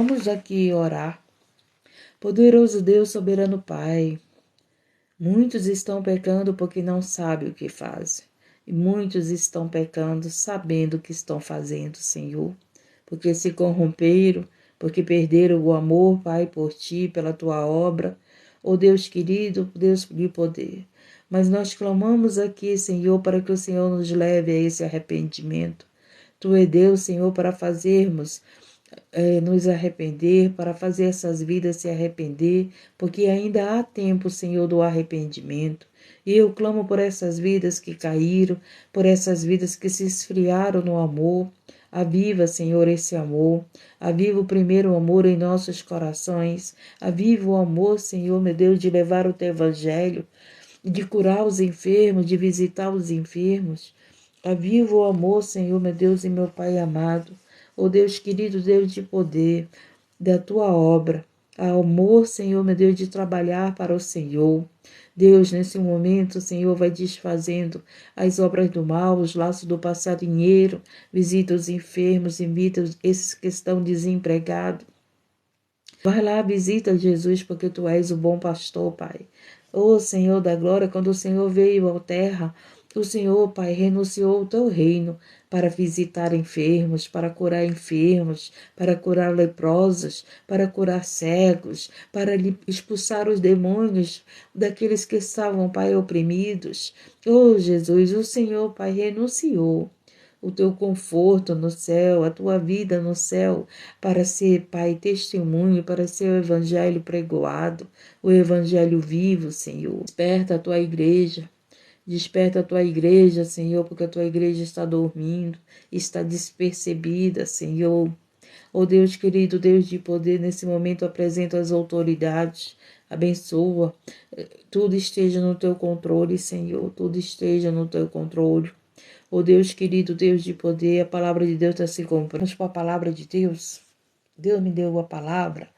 Vamos aqui orar. Poderoso Deus, soberano Pai, muitos estão pecando porque não sabem o que fazem. E muitos estão pecando sabendo o que estão fazendo, Senhor. Porque se corromperam, porque perderam o amor, Pai, por Ti, pela Tua obra. Ó Deus querido, Deus de poder. Mas nós clamamos aqui, Senhor, para que o Senhor nos leve a esse arrependimento. Tu é Deus, Senhor, para fazermos nos arrepender, para fazer essas vidas se arrepender, porque ainda há tempo, Senhor, do arrependimento. E eu clamo por essas vidas que caíram, por essas vidas que se esfriaram no amor. Aviva, Senhor, esse amor. Aviva o primeiro amor em nossos corações. Aviva o amor, Senhor, meu Deus, de levar o Teu Evangelho, de curar os enfermos, de visitar os enfermos. Aviva o amor, Senhor, meu Deus e meu Pai amado. Ó Deus querido, Deus de poder, da Tua obra. Amor, Senhor, meu Deus, de trabalhar para o Senhor. Deus, nesse momento, Senhor, vai desfazendo as obras do mal, os laços do passarinheiro. Visita os enfermos, invita esses que estão desempregados. Vai lá, visita Jesus, porque Tu és o bom pastor, Pai. Ô Senhor da glória, quando o Senhor veio à terra, o Senhor, Pai, renunciou ao Teu reino para visitar enfermos, para curar enfermos, para curar leprosos, para curar cegos, para expulsar os demônios daqueles que estavam, Pai, oprimidos. Ô Jesus, o Senhor, Pai, renunciou o Teu conforto no céu, a Tua vida no céu, para ser, Pai, testemunho, para ser o Evangelho pregoado, o Evangelho vivo, Senhor. Desperta a Tua igreja, Senhor, porque a Tua igreja está dormindo, está despercebida, Senhor. Ó Deus querido, Deus de poder, nesse momento apresento as autoridades, abençoa, tudo esteja no Teu controle, Senhor, tudo esteja no Teu controle. Ó Deus querido, Deus de poder, a palavra de Deus está se cumprindo. Vamos para a palavra de Deus. Deus me deu a palavra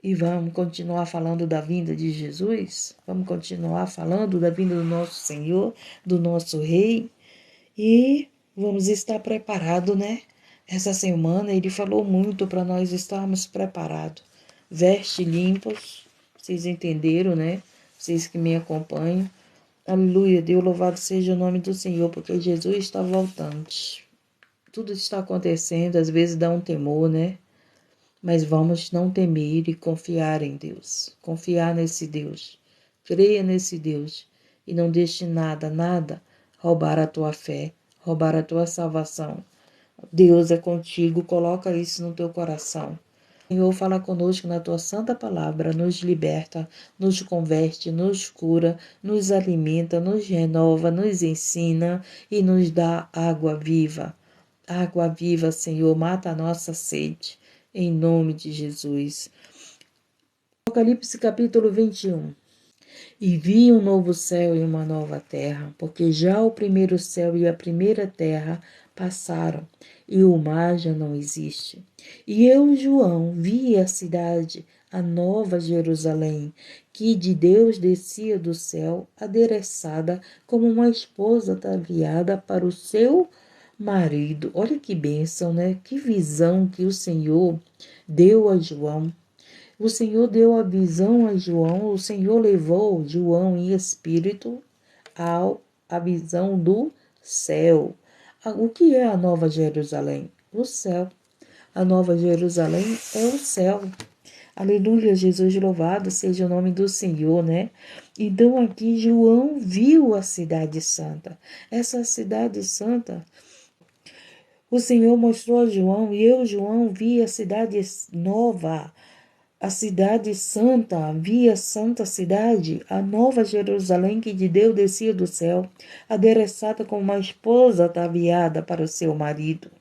e vamos continuar falando da vinda de Jesus. Vamos continuar falando da vinda do nosso Senhor, do nosso Rei. E vamos estar preparados, né? Essa semana ele falou muito para nós estarmos preparados. Veste limpas, vocês entenderam, né? Vocês que me acompanham. Aleluia, Deus louvado seja o nome do Senhor, porque Jesus está voltando. Tudo está acontecendo, às vezes dá um temor, né? Mas vamos não temer e confiar em Deus. Confiar nesse Deus. Creia nesse Deus. E não deixe nada roubar a tua fé, roubar a tua salvação. Deus é contigo, coloca isso no teu coração. Senhor, fala conosco na Tua santa palavra, nos liberta, nos converte, nos cura, nos alimenta, nos renova, nos ensina e nos dá água viva. Água viva, Senhor, mata a nossa sede, em nome de Jesus. Apocalipse capítulo 21. E vi um novo céu e uma nova terra, porque já o primeiro céu e a primeira terra passaram, e o mar já não existe. E eu, João, vi a cidade, a nova Jerusalém, que de Deus descia do céu, adereçada como uma esposa ataviada para o seu marido. Olha que bênção, né? Que visão que o Senhor deu a João. O Senhor deu a visão a João, o Senhor levou João em espírito à visão do céu. O que é a Nova Jerusalém? O céu. A Nova Jerusalém é o céu. Aleluia, Jesus, louvado seja o nome do Senhor, né? Então aqui João viu a cidade santa. Essa cidade santa, o Senhor mostrou a João, e eu, João, vi a cidade nova, a cidade santa, via santa cidade, a nova Jerusalém que de Deus descia do céu, adereçada como uma esposa ataviada para o seu marido.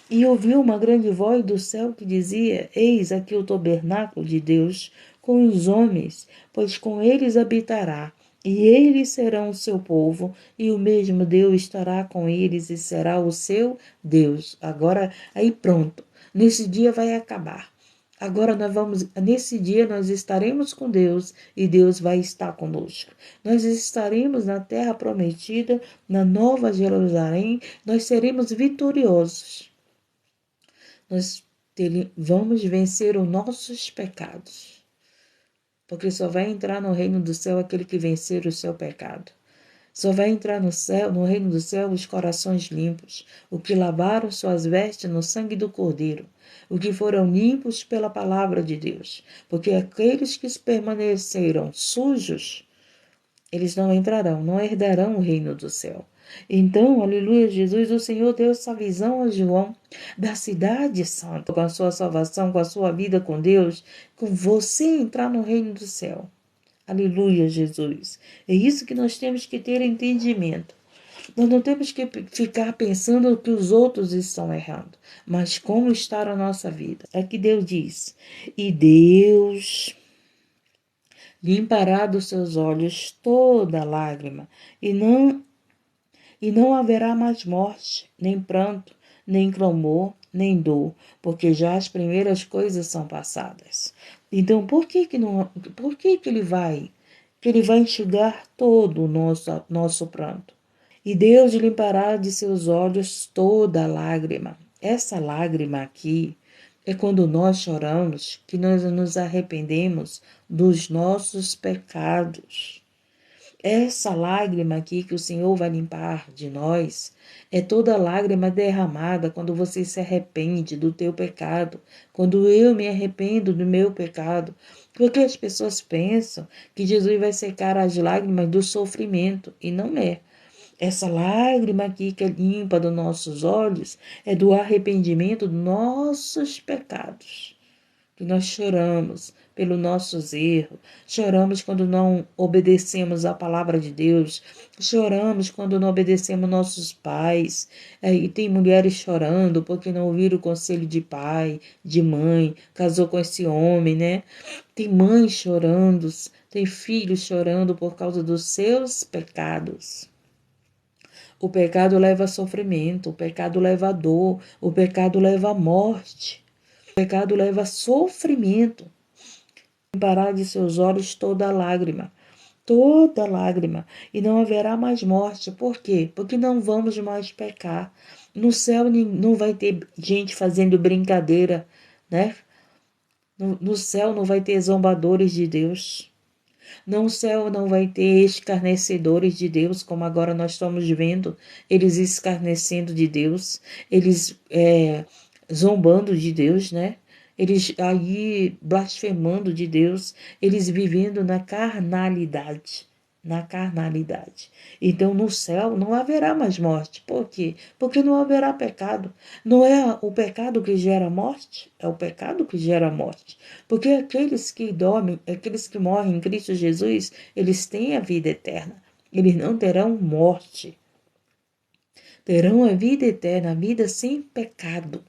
E ouviu uma grande voz do céu que dizia: Eis aqui o tabernáculo de Deus com os homens, pois com eles habitará. E eles serão o seu povo, e o mesmo Deus estará com eles e será o seu Deus. Agora, aí pronto. Nesse dia vai acabar. Agora nesse dia nós estaremos com Deus e Deus vai estar conosco. Nós estaremos na terra prometida, na nova Jerusalém, nós seremos vitoriosos. Nós vamos vencer os nossos pecados. Porque só vai entrar no reino do céu aquele que vencer o seu pecado. Só vai entrar no céu, no reino do céu, os corações limpos, o que lavaram suas vestes no sangue do Cordeiro, o que foram limpos pela palavra de Deus. Porque aqueles que permaneceram sujos, eles não entrarão, não herdarão o reino do céu. Então, aleluia, Jesus, o Senhor deu essa visão a João da cidade santa, com a sua salvação, com a sua vida com Deus, com você entrar no reino do céu. Aleluia, Jesus. É isso que nós temos que ter entendimento. Nós não temos que ficar pensando que os outros estão errando, mas como está a nossa vida. É que Deus diz, e Deus limpará dos seus olhos toda lágrima, e não haverá mais morte, nem pranto, nem clamor, nem dor, porque já as primeiras coisas são passadas. Então, por que ele vai enxugar todo o nosso pranto? E Deus limpará de seus olhos toda lágrima. Essa lágrima aqui é quando nós choramos, que nós nos arrependemos dos nossos pecados. Essa lágrima aqui que o Senhor vai limpar de nós é toda lágrima derramada quando você se arrepende do teu pecado, quando eu me arrependo do meu pecado. Porque as pessoas pensam que Jesus vai secar as lágrimas do sofrimento, e não é. Essa lágrima aqui que é limpa dos nossos olhos é do arrependimento dos nossos pecados. Que nós choramos pelos nossos erros, choramos quando não obedecemos a palavra de Deus, choramos quando não obedecemos nossos pais, e tem mulheres chorando porque não ouviram o conselho de pai, de mãe, casou com esse homem, né? Tem mães chorando, tem filhos chorando por causa dos seus pecados. O pecado leva a sofrimento, o pecado leva a dor, o pecado leva a morte. O pecado leva a sofrimento. Limpará de seus olhos toda lágrima, e não haverá mais morte. Por quê? Porque não vamos mais pecar. No céu não vai ter gente fazendo brincadeira, né? No céu não vai ter zombadores de Deus. No céu não vai ter escarnecedores de Deus, como agora nós estamos vendo, eles escarnecendo de Deus, eles zombando de Deus, né? Eles aí blasfemando de Deus, eles vivendo na carnalidade. Na carnalidade. Então, no céu não haverá mais morte. Por quê? Porque não haverá pecado. Não é o pecado que gera morte, é o pecado que gera morte. Porque aqueles que dormem, aqueles que morrem em Cristo Jesus, eles têm a vida eterna. Eles não terão morte. Terão a vida eterna, a vida sem pecado.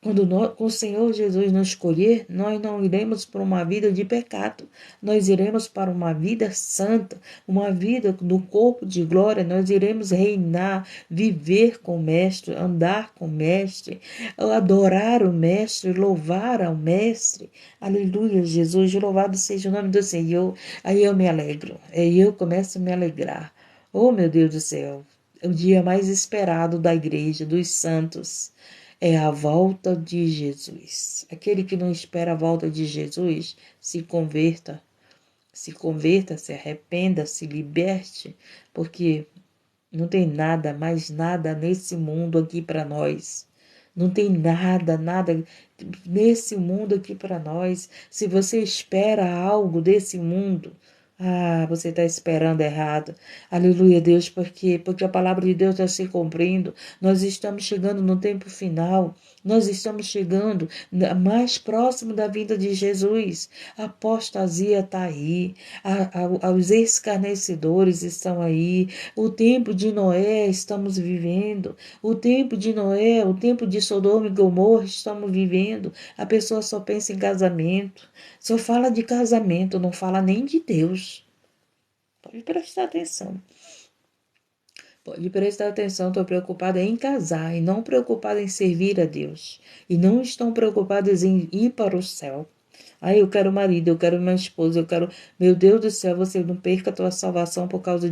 Quando o Senhor Jesus nos escolher, nós não iremos para uma vida de pecado, nós iremos para uma vida santa, uma vida no corpo de glória, nós iremos reinar, viver com o Mestre, andar com o Mestre, adorar o Mestre, louvar ao Mestre. Aleluia, Jesus, louvado seja o nome do Senhor. Aí eu me alegro, aí eu começo a me alegrar. Oh, meu Deus do céu, é o dia mais esperado da igreja, dos santos. É a volta de Jesus. Aquele que não espera a volta de Jesus, se converta, se arrependa, se liberte, porque não tem nada, mais nada nesse mundo aqui para nós. Não tem nada nesse mundo aqui para nós. Se você espera algo desse mundo, você está esperando errado. Aleluia, Deus, porque a palavra de Deus está se cumprindo. Nós estamos chegando no tempo final. Nós estamos chegando mais próximo da vinda de Jesus. A apostasia está aí. Os escarnecedores estão aí. O tempo de Noé estamos vivendo. O tempo de Noé, o tempo de Sodoma e Gomorra estamos vivendo. A pessoa só pensa em casamento. Só fala de casamento, não fala nem de Deus. Pode prestar atenção. Pode prestar atenção, estou preocupada em casar e não preocupada em servir a Deus. E não estão preocupados em ir para o céu. Ai, eu quero marido, eu quero minha esposa, eu quero. Meu Deus do céu, você não perca a tua salvação por causa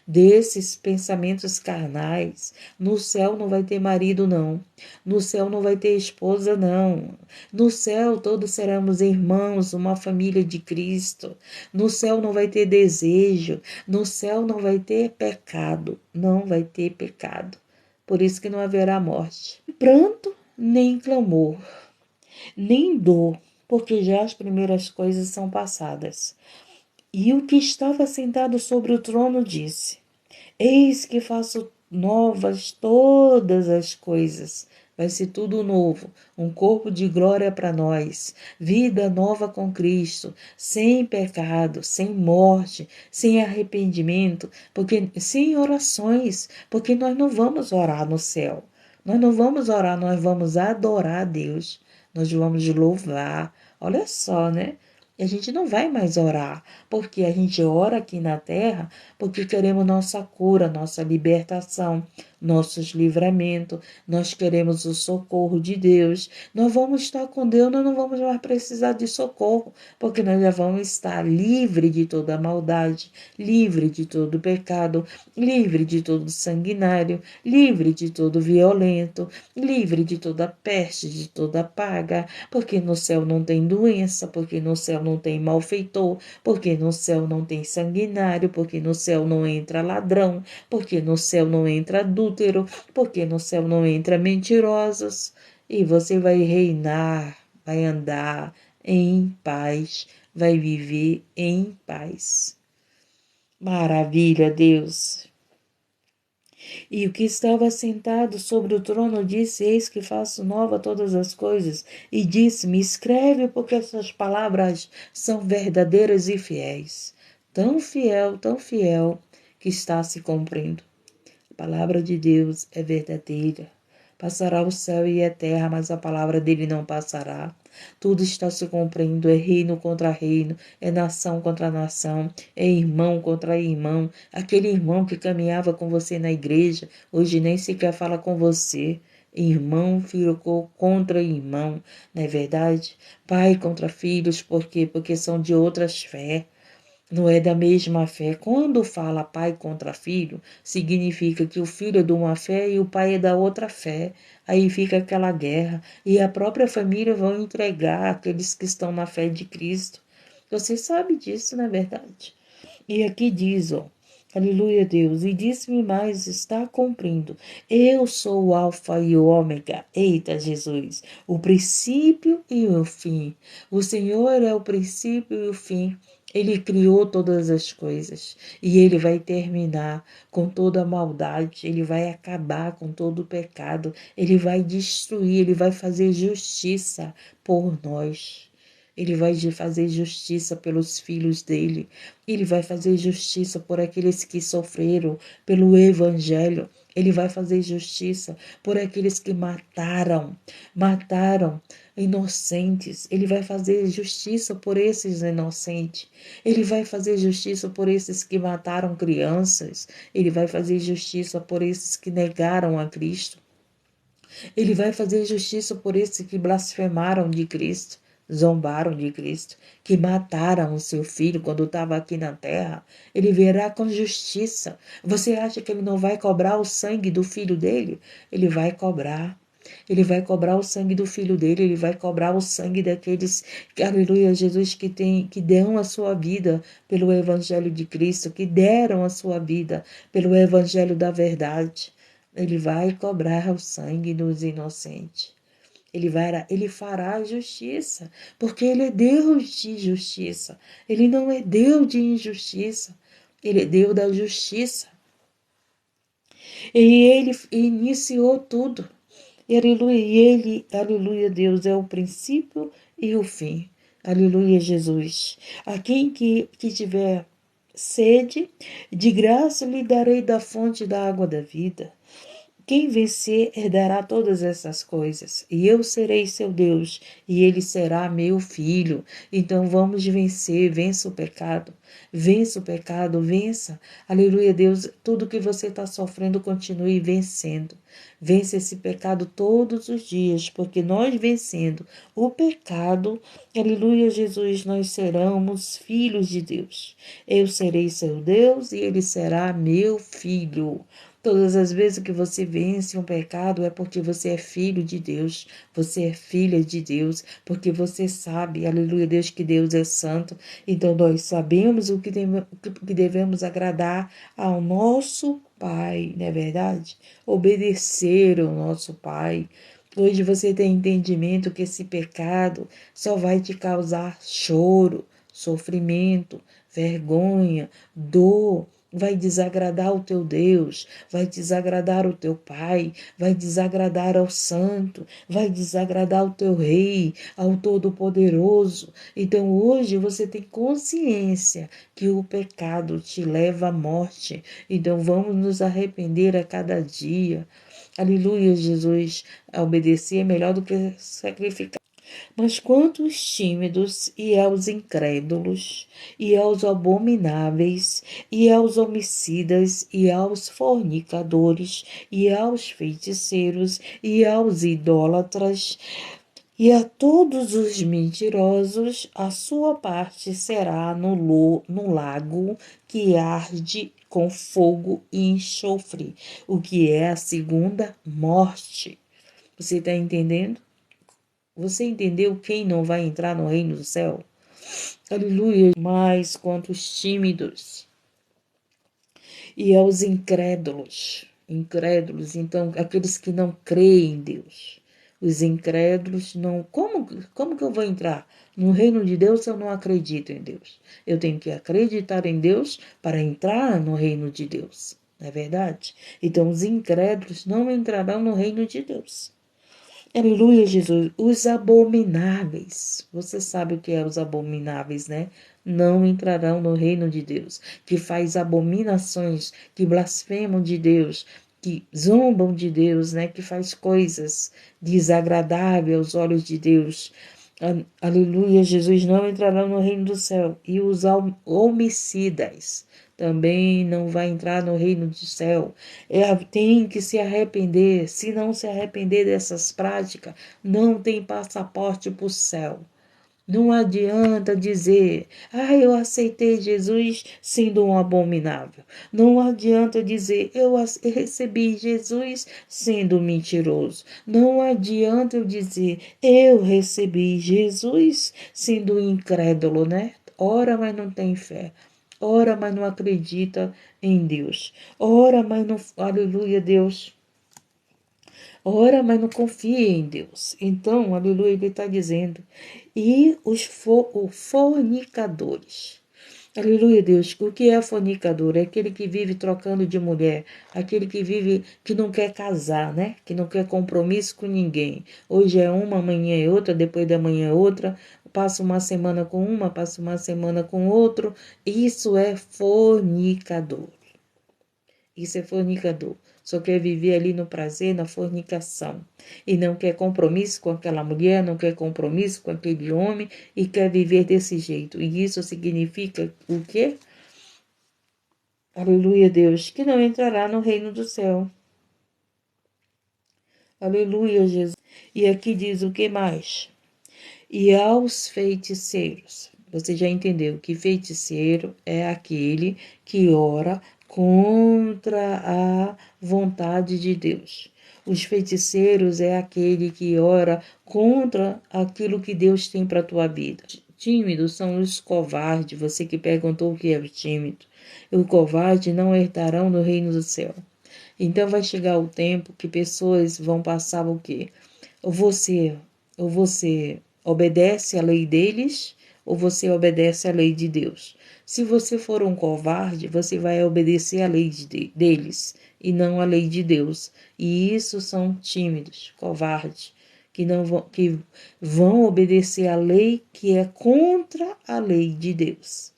desses pensamentos carnais. No céu não vai ter marido, não. No céu não vai ter esposa, não. No céu todos seremos irmãos, uma família de Cristo. No céu não vai ter desejo. No céu não vai ter pecado. Não vai ter pecado. Por isso que não haverá morte. Pranto, nem clamor, nem dor, porque já as primeiras coisas são passadas. E o que estava sentado sobre o trono disse: Eis que faço novas todas as coisas. Vai ser tudo novo, um corpo de glória para nós, vida nova com Cristo, sem pecado, sem morte, sem arrependimento, porque sem orações, porque nós não vamos orar no céu. Nós não vamos orar, nós vamos adorar a Deus. Nós vamos louvar. Olha só, né? E a gente não vai mais orar, porque a gente ora aqui na terra porque queremos nossa cura, nossa libertação, nossos livramentos, nós queremos o socorro de Deus. Nós vamos estar com Deus, nós não vamos mais precisar de socorro, porque nós já vamos estar livre de toda maldade, livre de todo pecado, livre de todo sanguinário, livre de todo violento, livre de toda peste, de toda praga, porque no céu não tem doença, porque no céu não tem malfeitor, porque no céu não tem sanguinário, porque no céu não entra ladrão, porque no céu não entra adúltero, porque no céu não entra mentirosos. E você vai reinar, vai andar em paz, vai viver em paz. Maravilha, Deus. E o que estava sentado sobre o trono disse: Eis que faço nova todas as coisas. E disse-me: Escreve, porque essas palavras são verdadeiras e fiéis. Tão fiel, que está se cumprindo. A palavra de Deus é verdadeira. Passará o céu e a terra, mas a palavra dele não passará. Tudo está se cumprindo, é reino contra reino, é nação contra nação, é irmão contra irmão. Aquele irmão que caminhava com você na igreja, hoje nem sequer fala com você. Irmão ficou contra irmão, não é verdade? Pai contra filhos, por quê? Porque são de outras fé. Não é da mesma fé. Quando fala pai contra filho, significa que o filho é de uma fé e o pai é da outra fé. Aí fica aquela guerra. E a própria família vão entregar aqueles que estão na fé de Cristo. Você sabe disso, não é verdade? E aqui diz, ó, aleluia, Deus, e disse-me mais, está cumprindo. Eu sou o alfa e o ômega. Eita, Jesus, o princípio e o fim. O Senhor é o princípio e o fim. Ele criou todas as coisas e ele vai terminar com toda a maldade, ele vai acabar com todo o pecado, ele vai destruir, ele vai fazer justiça por nós. Ele vai fazer justiça pelos filhos dele. Ele vai fazer justiça por aqueles que sofreram pelo evangelho. Ele vai fazer justiça por aqueles que mataram inocentes. Ele vai fazer justiça por esses inocentes. Ele vai fazer justiça por esses que mataram crianças. Ele vai fazer justiça por esses que negaram a Cristo. Ele vai fazer justiça por esses que blasfemaram de Cristo, zombaram de Cristo, que mataram o seu filho quando estava aqui na terra. Ele verá com justiça. Você acha que ele não vai cobrar o sangue do filho dele? Ele vai cobrar. Ele vai cobrar o sangue do filho dele, ele vai cobrar o sangue daqueles, aleluia, Jesus, que deram a sua vida pelo evangelho de Cristo, que deram a sua vida pelo evangelho da verdade. Ele vai cobrar o sangue dos inocentes. Ele fará justiça, porque ele é Deus de justiça. Ele não é Deus de injustiça. Ele é Deus da justiça. E ele iniciou tudo. Aleluia, Deus, é o princípio e o fim. Aleluia, Jesus. A quem que tiver sede, de graça lhe darei da fonte da água da vida. Quem vencer herdará todas essas coisas, e eu serei seu Deus, e ele será meu filho. Então vamos vencer, vença o pecado. Vença o pecado, vença. Aleluia, Deus, tudo que você está sofrendo, continue vencendo. Vence esse pecado todos os dias, porque nós vencendo o pecado, aleluia, Jesus, nós seremos filhos de Deus. Eu serei seu Deus e ele será meu filho. Todas as vezes que você vence um pecado é porque você é filho de Deus, você é filha de Deus, porque você sabe, aleluia, Deus, que Deus é santo. Então nós sabemos o que devemos agradar ao nosso Pai, não é verdade? Obedecer ao nosso Pai. Hoje você tem entendimento que esse pecado só vai te causar choro, sofrimento, vergonha, dor, vai desagradar o teu Deus, vai desagradar o teu Pai, vai desagradar ao Santo, vai desagradar ao teu Rei, ao Todo-Poderoso. Então hoje você tem consciência que o pecado te leva à morte. Então vamos nos arrepender a cada dia. Aleluia, Jesus. Obedecer é melhor do que sacrificar. Mas quanto aos tímidos e aos incrédulos, e aos abomináveis, e aos homicidas, e aos fornicadores, e aos feiticeiros, e aos idólatras, e a todos os mentirosos, a sua parte será no lago que arde com fogo e enxofre, o que é a segunda morte. Você está entendendo? Você entendeu quem não vai entrar no reino do céu? Aleluia. Mas quanto os tímidos e aos incrédulos, então aqueles que não creem em Deus. Os incrédulos não, como que eu vou entrar no reino de Deus se eu não acredito em Deus? Eu tenho que acreditar em Deus para entrar no reino de Deus. Não é verdade? Então os incrédulos não entrarão no reino de Deus. Aleluia, Jesus. Os abomináveis. Você sabe o que é os abomináveis, né? Não entrarão no reino de Deus. Que faz abominações, que blasfemam de Deus, que zombam de Deus, né? Que faz coisas desagradáveis aos olhos de Deus. Aleluia, Jesus, não entrarão no reino do céu. E os homicidas também não vai entrar no reino do céu. Tem que se arrepender. Se não se arrepender dessas práticas, não tem passaporte para o céu. Não adianta dizer, eu aceitei Jesus sendo um abominável. Não adianta dizer, eu recebi Jesus sendo mentiroso. Não adianta eu dizer, eu recebi Jesus sendo incrédulo, né? Ora, mas não tem fé. Ora, mas não acredita em Deus. Ora, mas não, aleluia, Deus. Ora, mas não confia em Deus. Então, aleluia, ele está dizendo. E os fornicadores. Aleluia, Deus. O que é fornicador? É aquele que vive trocando de mulher. Aquele que vive, que não quer casar, né? Que não quer compromisso com ninguém. Hoje é uma, amanhã é outra, depois da manhã é outra. Passa uma semana com uma, passa uma semana com outro. Isso é fornicador. Isso é fornicador. Só quer viver ali no prazer, na fornicação. E não quer compromisso com aquela mulher, não quer compromisso com aquele homem e quer viver desse jeito. E isso significa o quê? Aleluia, Deus, que não entrará no reino do céu. Aleluia, Jesus. E aqui diz o que mais? E aos feiticeiros. Você já entendeu que feiticeiro é aquele que ora contra a vontade de Deus. Os feiticeiros é aquele que ora contra aquilo que Deus tem para a tua vida. Tímidos são os covardes. Você que perguntou o que é o tímido. O covarde não herdarão no reino do céu. Então vai chegar o tempo que pessoas vão passar o quê? Ou você obedece à lei deles, ou você obedece à lei de Deus. Se você for um covarde, você vai obedecer à lei deles e não à lei de Deus. E isso são tímidos, covardes, que vão obedecer à lei que é contra a lei de Deus,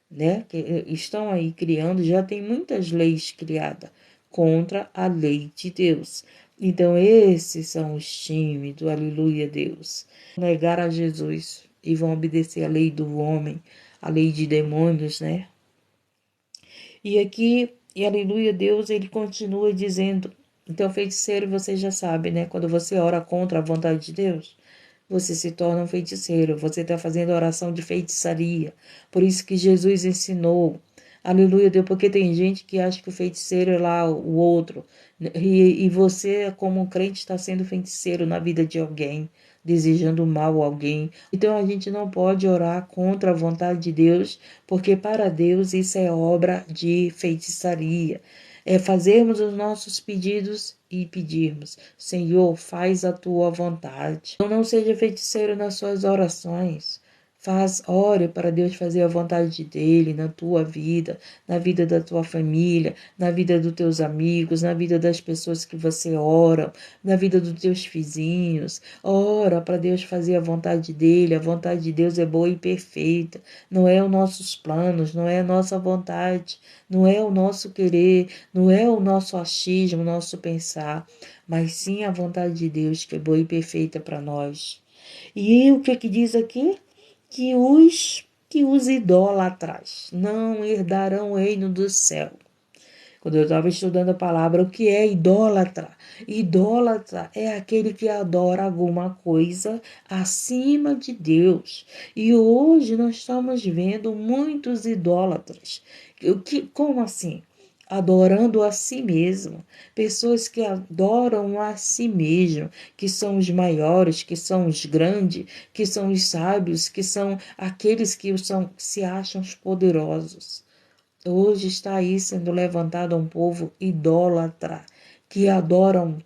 né? Que estão aí criando, já tem muitas leis criadas contra a lei de Deus. Então, esses são os tímidos, aleluia, Deus. Negar a Jesus e vão obedecer a lei do homem, a lei de demônios, né? E aqui, e aleluia, Deus, ele continua dizendo, então, feiticeiro, você já sabe, né? Quando você ora contra a vontade de Deus, você se torna um feiticeiro, você está fazendo oração de feitiçaria. Por isso que Jesus ensinou, aleluia, Deus, porque tem gente que acha que o feiticeiro é lá o outro, e você, como um crente, está sendo feiticeiro na vida de alguém, desejando mal a alguém. Então a gente não pode orar contra a vontade de Deus, porque para Deus isso é obra de feitiçaria. É fazermos os nossos pedidos e pedirmos, Senhor, faz a tua vontade. Não seja feiticeiro nas suas orações. Ore para Deus fazer a vontade dele na tua vida, na vida da tua família, na vida dos teus amigos, na vida das pessoas que você ora, na vida dos teus vizinhos. Ora para Deus fazer a vontade dele. A vontade de Deus é boa e perfeita. Não é os nossos planos, não é a nossa vontade, não é o nosso querer, não é o nosso achismo, o nosso pensar, mas sim a vontade de Deus que é boa e perfeita para nós. E o que diz aqui? Que os idólatras não herdarão o reino do céu. Quando eu estava estudando a palavra, o que é idólatra? Idólatra é aquele que adora alguma coisa acima de Deus. E hoje nós estamos vendo muitos idólatras. Como assim? Adorando a si mesmo, pessoas que adoram a si mesmo, que são os maiores, que são os grandes, que são os sábios, que são aqueles que se acham os poderosos. Hoje está aí sendo levantado um povo idólatra, que adoram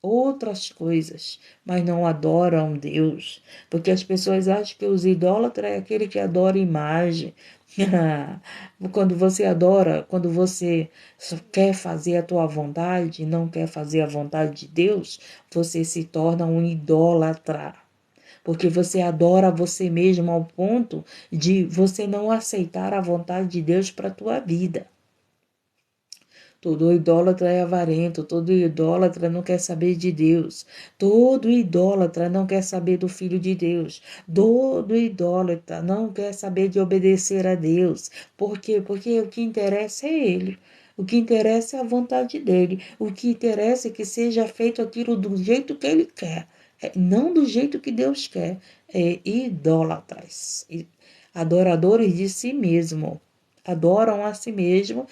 outras coisas, mas não adoram Deus, porque as pessoas acham que os idólatras é aquele que adora imagem. Quando você adora, quando você só quer fazer a tua vontade e não quer fazer a vontade de Deus, você se torna um idólatra. Porque você adora você mesmo ao ponto de você não aceitar a vontade de Deus para a tua vida. Todo idólatra é avarento, todo idólatra não quer saber de Deus. Todo idólatra não quer saber do Filho de Deus. Todo idólatra não quer saber de obedecer a Deus. Por quê? Porque o que interessa é ele. O que interessa é a vontade dele. O que interessa é que seja feito aquilo do jeito que ele quer. Não do jeito que Deus quer. É idólatras, adoradores de si mesmo. Adoram a si mesmo,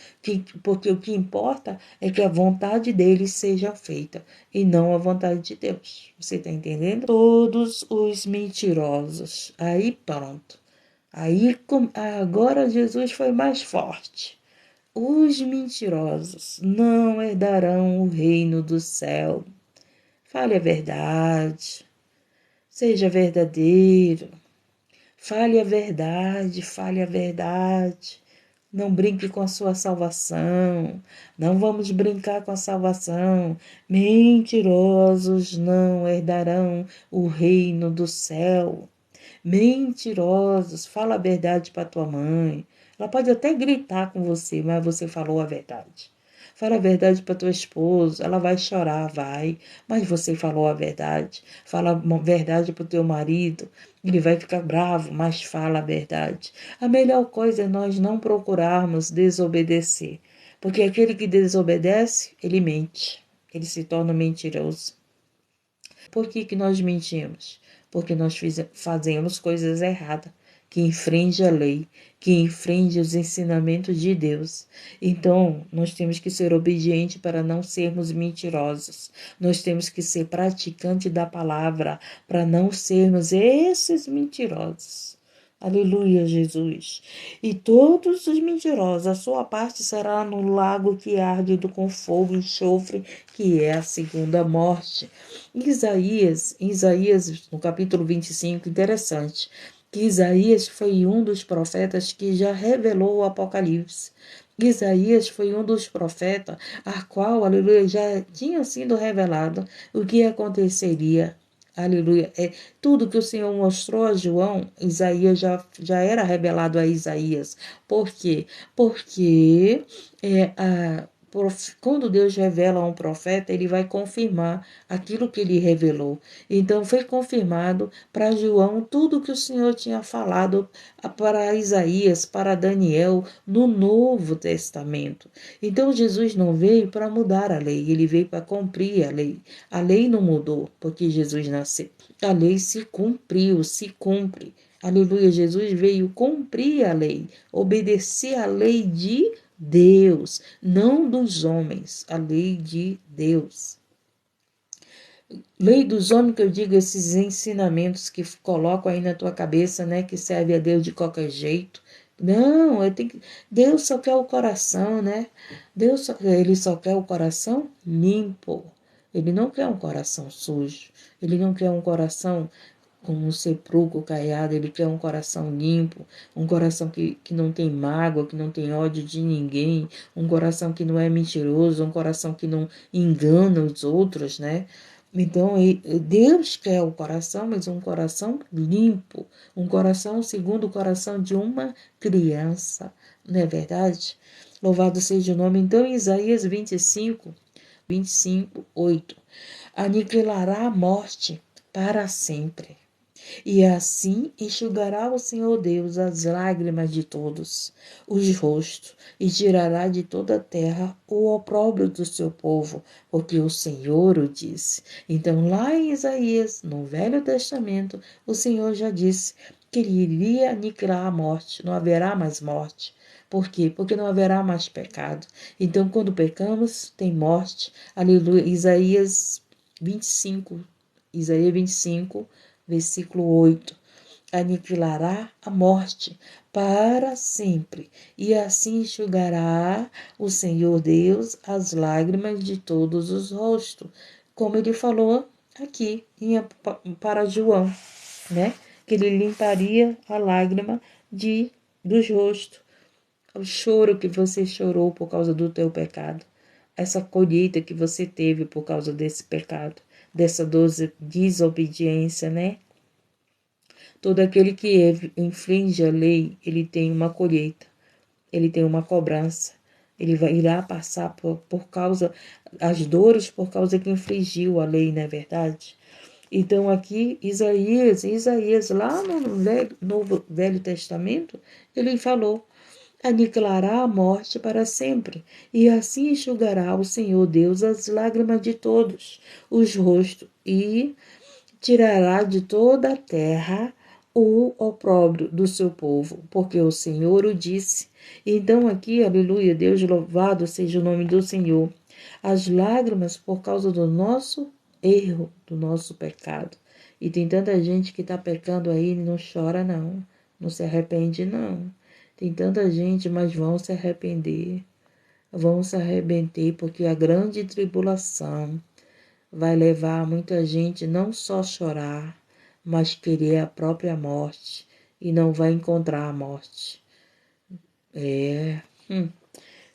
porque o que importa é que a vontade deles seja feita e não a vontade de Deus. Você está entendendo? Todos os mentirosos. Aí pronto. Agora Jesus foi mais forte. Os mentirosos não herdarão o reino do céu. Fale a verdade. Seja verdadeiro. Fale a verdade, fale a verdade. Não brinque com a sua salvação. Não vamos brincar com a salvação. Mentirosos não herdarão o reino do céu. Mentirosos, fala a verdade para tua mãe. Ela pode até gritar com você, mas você falou a verdade. Fala a verdade para tua esposa, ela vai chorar, vai, mas você falou a verdade. Fala a verdade para o teu marido, ele vai ficar bravo, mas fala a verdade. A melhor coisa é nós não procurarmos desobedecer, porque aquele que desobedece, ele mente, ele se torna mentiroso. Por que nós mentimos? Porque nós fazemos coisas erradas, que infringe a lei, que infringe os ensinamentos de Deus. Então, nós temos que ser obedientes para não sermos mentirosos. Nós temos que ser praticantes da palavra para não sermos esses mentirosos. Aleluia, Jesus. E todos os mentirosos, a sua parte será no lago que arde com fogo e enxofre, que é a segunda morte. Isaías, no capítulo 25, interessante, que Isaías foi um dos profetas que já revelou o Apocalipse. Isaías foi um dos profetas a qual, aleluia, já tinha sido revelado o que aconteceria. Aleluia. Tudo que o Senhor mostrou a João, Isaías já era revelado a Isaías. Por quê? Porque quando Deus revela a um profeta, ele vai confirmar aquilo que ele revelou. Então foi confirmado para João tudo que o Senhor tinha falado para Isaías, para Daniel, no Novo Testamento. Então Jesus não veio para mudar a lei, ele veio para cumprir a lei. A lei não mudou porque Jesus nasceu. A lei se cumpriu, se cumpre. Aleluia, Jesus veio cumprir a lei, obedecer a lei de Deus, não dos homens, a lei de Deus. Lei dos homens, que eu digo, esses ensinamentos que colocam aí na tua cabeça, né, que serve a Deus de qualquer jeito. Não, Deus só quer o coração, né? Ele só quer o coração limpo. Ele não quer um coração sujo. Ele não quer um coração com um sepulcro caiado, ele quer um coração limpo, um coração que não tem mágoa, que não tem ódio de ninguém, um coração que não é mentiroso, um coração que não engana os outros, né? Então, Deus quer o coração, mas um coração limpo, um coração segundo o coração de uma criança, não é verdade? Louvado seja o nome. Então, Isaías 25, 8. Aniquilará a morte para sempre. E assim enxugará o Senhor Deus as lágrimas de todos os rostos, e tirará de toda a terra o opróbrio do seu povo, porque o Senhor o disse. Então, lá em Isaías, no Velho Testamento, o Senhor já disse que ele iria aniquilar a morte, não haverá mais morte. Por quê? Porque não haverá mais pecado. Então, quando pecamos, tem morte. Aleluia. Isaías 25, Isaías 25, versículo 8. Aniquilará a morte para sempre, e assim enxugará o Senhor Deus as lágrimas de todos os rostos, como ele falou aqui para João, né? Que ele limparia a lágrima dos rostos, o choro que você chorou por causa do teu pecado, essa colheita que você teve por causa desse pecado, dessa desobediência, né? Todo aquele que infringe a lei, ele tem uma colheita, ele tem uma cobrança. Irá passar por causa, as dores por causa que infringiu a lei, não é verdade? Então aqui, Isaías lá no Velho Testamento, ele falou: aniquilará a morte para sempre, e assim enxugará o Senhor Deus as lágrimas de todos os rostos, e tirará de toda a terra o opróbrio do seu povo, porque o Senhor o disse. Então aqui, aleluia, Deus louvado seja o nome do Senhor. As lágrimas por causa do nosso erro, do nosso pecado. E tem tanta gente que está pecando aí e não chora não, não se arrepende não. Tem tanta gente, mas vão se arrepender. Vão se arrepender porque a grande tribulação vai levar muita gente não só chorar, mas querer a própria morte e não vai encontrar a morte.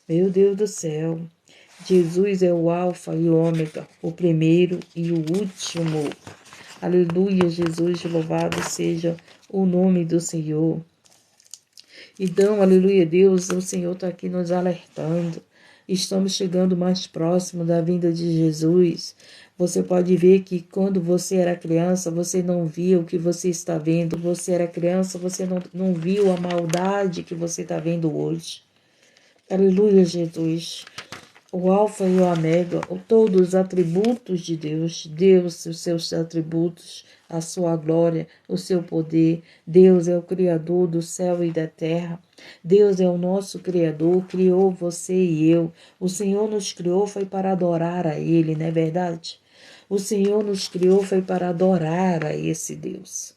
Meu Deus do céu. Jesus é o alfa e o ômega, o primeiro e o último. Aleluia, Jesus, louvado seja o nome do Senhor. Então, aleluia, Deus, o Senhor está aqui nos alertando. Estamos chegando mais próximo da vinda de Jesus. Você pode ver que quando você era criança, você não via o que você está vendo. Você era criança, você não viu a maldade que você está vendo hoje. Aleluia, Jesus. O alfa e o ômega, todos os atributos de Deus, Deus, os seus atributos, a sua glória, o seu poder. Deus é o Criador do céu e da terra. Deus é o nosso Criador, criou você e eu. O Senhor nos criou foi para adorar a Ele, não é verdade? O Senhor nos criou foi para adorar a esse Deus.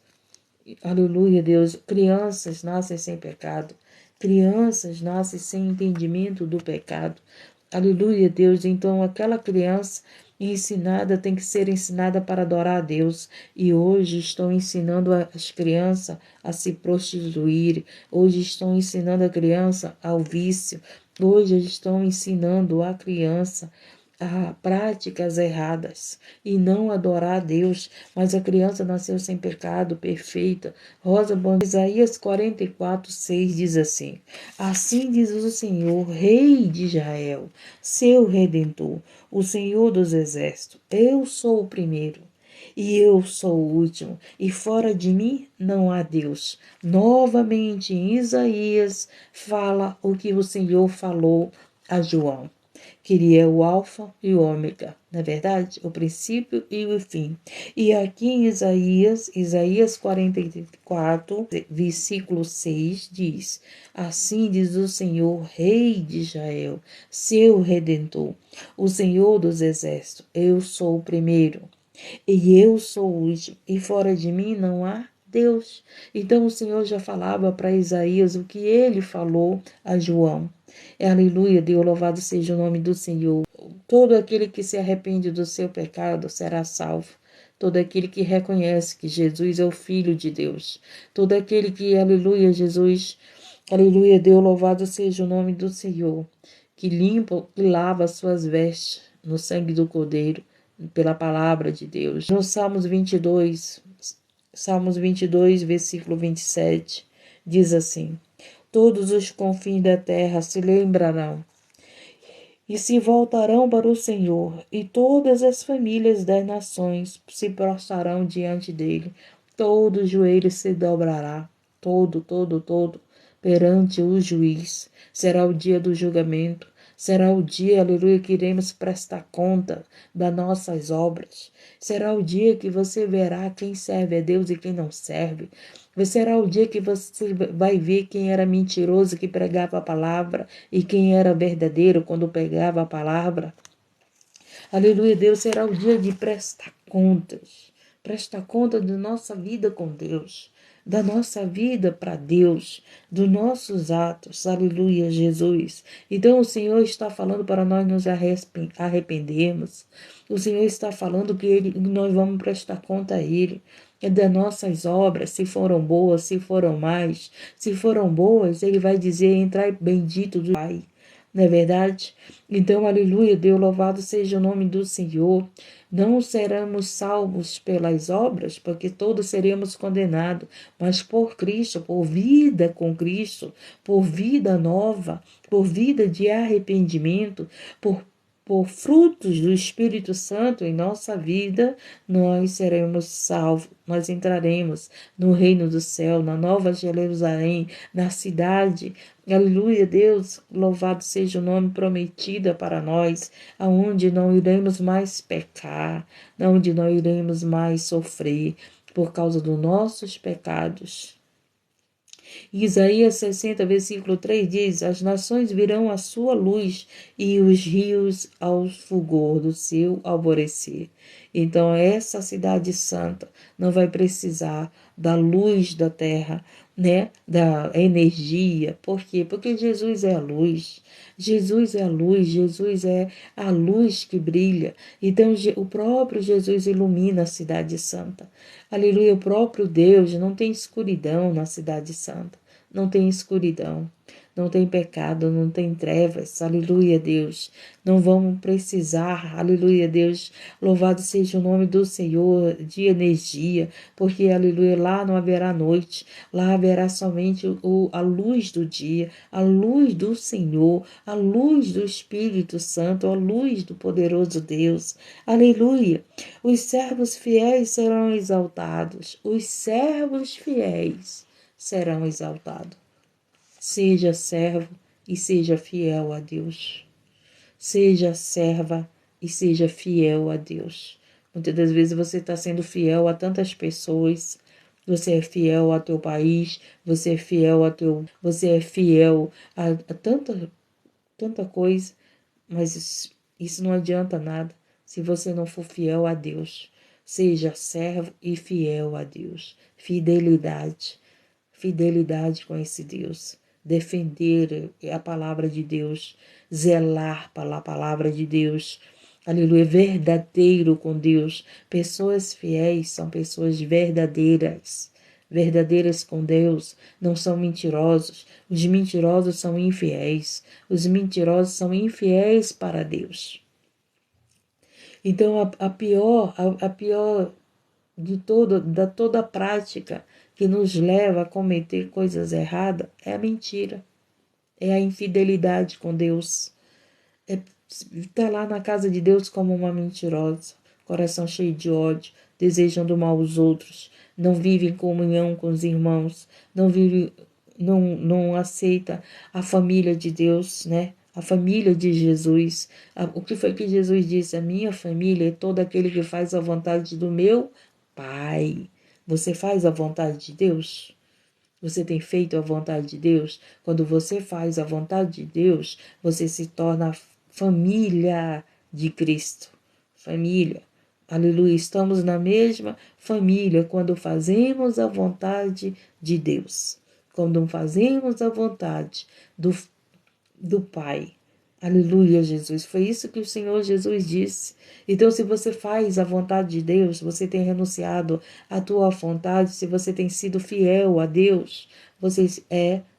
Aleluia, Deus. Crianças nascem sem pecado. Crianças nascem sem entendimento do pecado. Aleluia, Deus. Então, aquela criança ensinada tem que ser ensinada para adorar a Deus. E hoje estão ensinando as crianças a se prostituir. Hoje estão ensinando a criança ao vício. Hoje estão ensinando a criança a práticas erradas e não adorar a Deus, mas a criança nasceu sem pecado, perfeita. Rosa Bonita, Isaías 44:6 diz assim: Assim diz o Senhor, Rei de Israel, seu Redentor, o Senhor dos Exércitos: Eu sou o primeiro. E eu sou o último, e fora de mim não há Deus. Novamente, em Isaías, fala o que o Senhor falou a João, que ele é o alfa e o ômega, na verdade, o princípio e o fim. E aqui em Isaías 44, versículo 6, diz: Assim diz o Senhor, Rei de Israel, seu Redentor, o Senhor dos Exércitos: Eu sou o primeiro e eu sou o último, e fora de mim não há Deus. Então o Senhor já falava para Isaías o que ele falou a João. Aleluia, Deus, louvado seja o nome do Senhor. Todo aquele que se arrepende do seu pecado será salvo. Todo aquele que reconhece que Jesus é o Filho de Deus. Todo aquele que, aleluia, Jesus, aleluia, Deus, louvado seja o nome do Senhor, que limpa e lava as suas vestes no sangue do Cordeiro, pela palavra de Deus. No Salmos 22, versículo 27, diz assim: Todos os confins da terra se lembrarão e se voltarão para o Senhor, e todas as famílias das nações se prostrarão diante dele. Todo joelho se dobrará, todo, perante o juiz. Será o dia do julgamento. Será o dia, aleluia, que iremos prestar conta das nossas obras. Será o dia que você verá quem serve a Deus e quem não serve. Será o dia que você vai ver quem era mentiroso que pregava a palavra e quem era verdadeiro quando pregava a palavra. Aleluia, Deus, será o dia de prestar contas. Prestar conta da nossa vida com Deus, da nossa vida para Deus, dos nossos atos. Aleluia, Jesus. Então o Senhor está falando para nós nos arrependermos. O Senhor está falando que nós vamos prestar conta a Ele. É das nossas obras, se foram boas, se foram mais. Se foram boas, Ele vai dizer: entrai bendito do Pai. Não é verdade? Então, aleluia, Deus, louvado seja o nome do Senhor. Não seremos salvos pelas obras, porque todos seremos condenados, mas por Cristo, por vida com Cristo, por vida nova, por vida de arrependimento, por frutos do Espírito Santo em nossa vida, nós seremos salvos, nós entraremos no reino do céu, na nova Jerusalém, na cidade. Aleluia, Deus, louvado seja o nome prometido para nós, aonde não iremos mais pecar, aonde não iremos mais sofrer por causa dos nossos pecados. Isaías 60, versículo 3 diz: As nações virão à sua luz e os rios ao fulgor do seu alvorecer. Então, essa cidade santa não vai precisar da luz da terra, né? Da energia. Por quê? Porque Jesus é a luz. Jesus é a luz, Jesus é a luz que brilha. Então, o próprio Jesus ilumina a cidade santa. Aleluia, o próprio Deus, não tem escuridão na cidade santa. Não tem escuridão, não tem pecado, não tem trevas. Aleluia, Deus. Não vamos precisar, aleluia, Deus. Louvado seja o nome do Senhor, de energia, porque, aleluia, lá não haverá noite, lá haverá somente a luz do dia, a luz do Senhor, a luz do Espírito Santo, a luz do poderoso Deus. Aleluia. Os servos fiéis serão exaltados, os servos fiéis serão exaltados. Seja servo e seja fiel a Deus. Seja serva e seja fiel a Deus. Muitas das vezes você está sendo fiel a tantas pessoas. Você é fiel ao teu país, você é fiel a tanta coisa, mas isso não adianta nada se você não for fiel a Deus. Seja servo e fiel a Deus. Fidelidade com esse Deus. Defender a palavra de Deus. Zelar pela palavra de Deus. Aleluia, verdadeiro com Deus. Pessoas fiéis são pessoas verdadeiras. Verdadeiras com Deus, não são mentirosos. Os mentirosos são infiéis. Os mentirosos são infiéis para Deus. Então, a pior da toda a prática que nos leva a cometer coisas erradas é a mentira, é a infidelidade com Deus. É estar lá na casa de Deus como uma mentirosa, coração cheio de ódio, desejando mal aos outros, não vive em comunhão com os irmãos, não vive, não aceita a família de Deus, né? A família de Jesus. O que foi que Jesus disse? A minha família é todo aquele que faz a vontade do meu Pai. Você faz a vontade de Deus? Você tem feito a vontade de Deus? Quando você faz a vontade de Deus, você se torna família de Cristo. Família. Aleluia. Estamos na mesma família quando fazemos a vontade de Deus. Quando fazemos a vontade do Pai. Aleluia, Jesus. Foi isso que o Senhor Jesus disse. Então, se você faz a vontade de Deus, você tem renunciado à tua vontade, se você tem sido fiel a Deus, você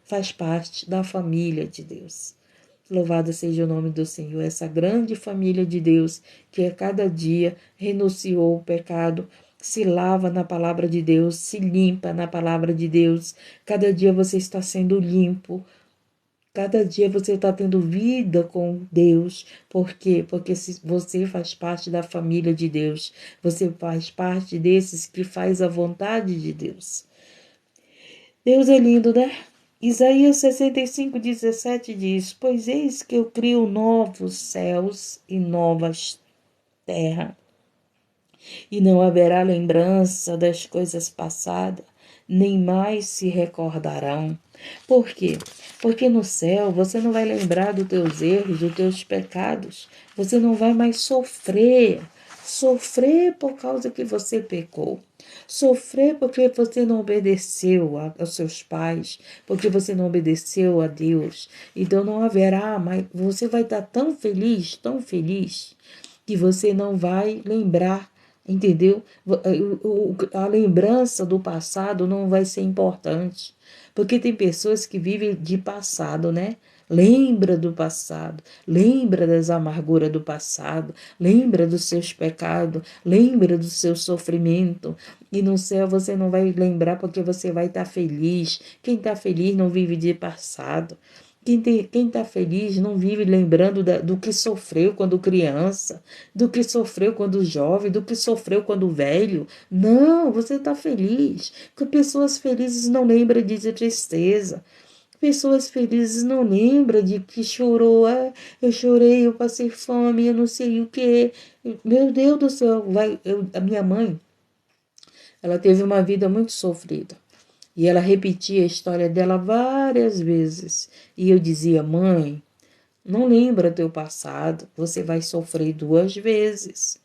faz parte da família de Deus. Louvado seja o nome do Senhor, essa grande família de Deus que a cada dia renunciou o pecado, se lava na palavra de Deus, se limpa na palavra de Deus. Cada dia você está sendo limpo. Cada dia você está tendo vida com Deus. Por quê? Porque se você faz parte da família de Deus. Você faz parte desses que faz a vontade de Deus. Deus é lindo, né? Isaías 65:17 diz: Pois eis que eu crio novos céus e novas terras, e não haverá lembrança das coisas passadas, nem mais se recordarão. Por quê? Porque no céu você não vai lembrar dos teus erros, dos teus pecados. Você não vai mais sofrer por causa que você pecou. Sofrer porque você não obedeceu aos seus pais, porque você não obedeceu a Deus. Então não haverá mais. Você vai estar tão feliz, que você não vai lembrar, entendeu? A lembrança do passado não vai ser importante, porque tem pessoas que vivem de passado, né? Lembra do passado, lembra das amarguras do passado, lembra dos seus pecados, lembra do seu sofrimento. E no céu você não vai lembrar porque você vai estar feliz. Quem está feliz não vive de passado. Quem está feliz não vive lembrando do que sofreu quando criança, do que sofreu quando jovem, do que sofreu quando velho. Não, você está feliz. Porque pessoas felizes não lembram de tristeza. Pessoas felizes não lembram de que chorou. Ah, eu chorei, eu passei fome, eu não sei o que. Meu Deus do céu, a minha mãe, ela teve uma vida muito sofrida. E ela repetia a história dela várias vezes. E eu dizia: mãe, não lembra teu passado, você vai sofrer 2 vezes.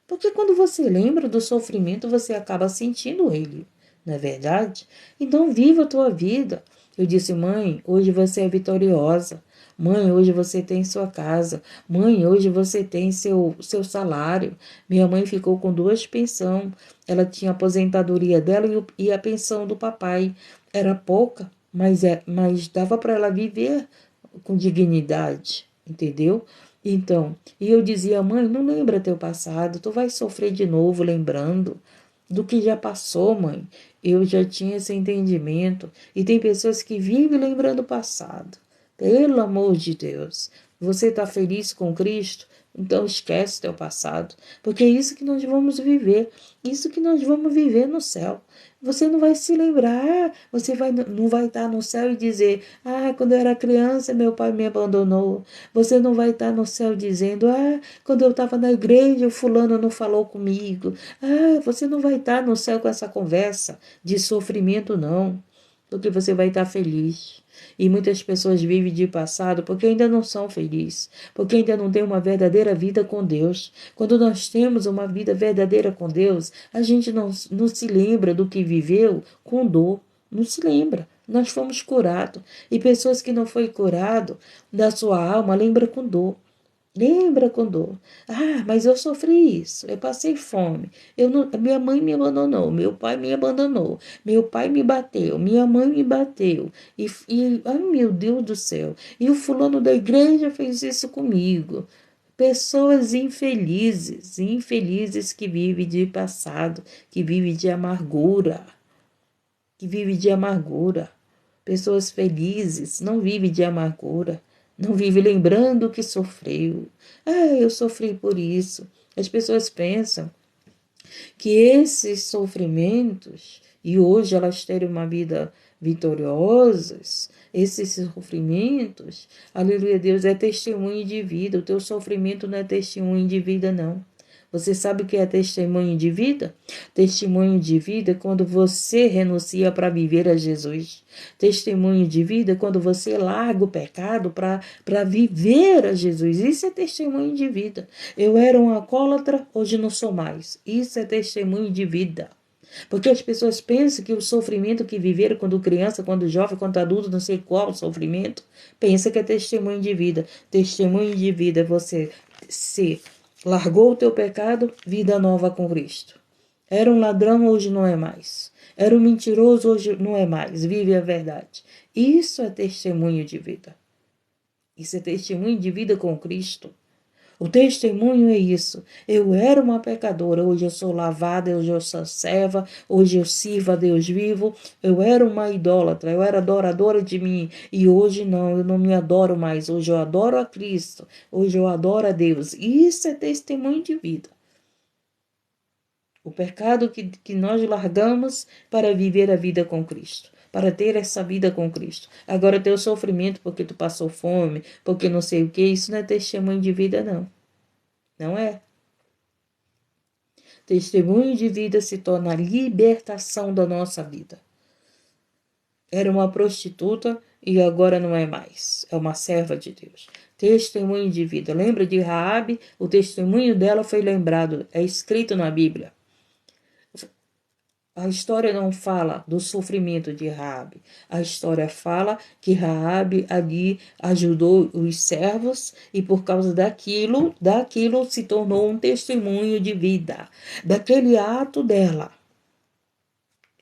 Porque quando você lembra do sofrimento, você acaba sentindo ele, não é verdade? Então viva a tua vida. Eu disse: mãe, hoje você é vitoriosa. Mãe, hoje você tem sua casa. Mãe, hoje você tem seu salário. Minha mãe ficou com 2 pensões. Ela tinha a aposentadoria dela e a pensão do papai. Era pouca, mas dava para ela viver com dignidade, entendeu? Então, e eu dizia: mãe, não lembra teu passado, tu vai sofrer de novo lembrando do que já passou, mãe. Eu já tinha esse entendimento. E tem pessoas que vivem lembrando o passado. Pelo amor de Deus, você está feliz com Cristo? Então esquece teu passado, porque é isso que nós vamos viver, isso que nós vamos viver no céu. Você não vai se lembrar, não vai estar no céu e dizer: ah, quando eu era criança meu pai me abandonou. Você não vai estar no céu dizendo: ah, quando eu estava na igreja o fulano não falou comigo. Ah, você não vai estar no céu com essa conversa de sofrimento, não, porque você vai estar feliz. E muitas pessoas vivem de passado porque ainda não são felizes, porque ainda não têm uma verdadeira vida com Deus. Quando nós temos uma vida verdadeira com Deus, a gente não se lembra do que viveu com dor, não se lembra. Nós fomos curados. E pessoas que não foi curado da sua alma lembram com dor. Lembra quando? Ah, mas eu sofri isso, eu passei fome, minha mãe me abandonou, meu pai me abandonou, meu pai me bateu, minha mãe me bateu, ai meu Deus do céu, e o fulano da igreja fez isso comigo. Pessoas infelizes que vivem de passado, que vivem de amargura, Pessoas felizes não vivem de amargura, não vivem lembrando que sofreu. Eu sofri por isso. As pessoas pensam que esses sofrimentos, e hoje elas terem uma vida vitoriosas, esses sofrimentos, aleluia, Deus, é testemunho de vida. O teu sofrimento não é testemunho de vida, não. Você sabe o que é testemunho de vida? Testemunho de vida é quando você renuncia para viver a Jesus. Testemunho de vida é quando você larga o pecado para viver a Jesus. Isso é testemunho de vida. Eu era um alcoólatra, hoje não sou mais. Isso é testemunho de vida. Porque as pessoas pensam que o sofrimento que viveram quando criança, quando jovem, quando adulto, não sei qual sofrimento, pensa que é testemunho de vida. Testemunho de vida é você ser. Largou o teu pecado, vida nova com Cristo. Era um ladrão, hoje não é mais. Era um mentiroso, hoje não é mais. Vive a verdade. Isso é testemunho de vida. Isso é testemunho de vida com Cristo. O testemunho é isso. Eu era uma pecadora, hoje eu sou lavada, hoje eu sou serva, hoje eu sirvo a Deus vivo. Eu era uma idólatra, eu era adoradora de mim. E hoje não, eu não me adoro mais. Hoje eu adoro a Cristo, hoje eu adoro a Deus. Isso é testemunho de vida. O pecado que nós largamos para viver a vida com Cristo. Para ter essa vida com Cristo. Agora, teu sofrimento porque tu passou fome, porque não sei o que, isso não é testemunho de vida, não. Não é? Testemunho de vida se torna a libertação da nossa vida. Era uma prostituta e agora não é mais. É uma serva de Deus. Testemunho de vida. Lembra de Raabe? O testemunho dela foi lembrado. É escrito na Bíblia. A história não fala do sofrimento de Raabe. A história fala que Raabe ali ajudou os servos e por causa daquilo se tornou um testemunho de vida. Daquele ato dela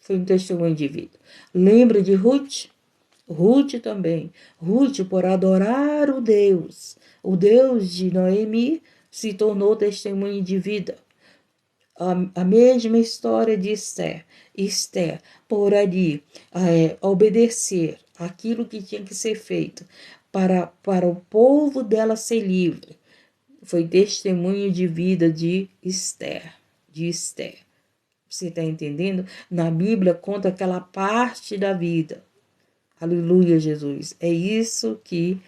foi um testemunho de vida. Lembra de Ruth? Ruth também. Ruth, por adorar o Deus de Noemi, se tornou testemunho de vida. A mesma história de Esther. Esther, por ali, obedecer aquilo que tinha que ser feito para o povo dela ser livre. Foi testemunho de vida de Esther. Você está entendendo? Na Bíblia conta aquela parte da vida. Aleluia, Jesus. É isso que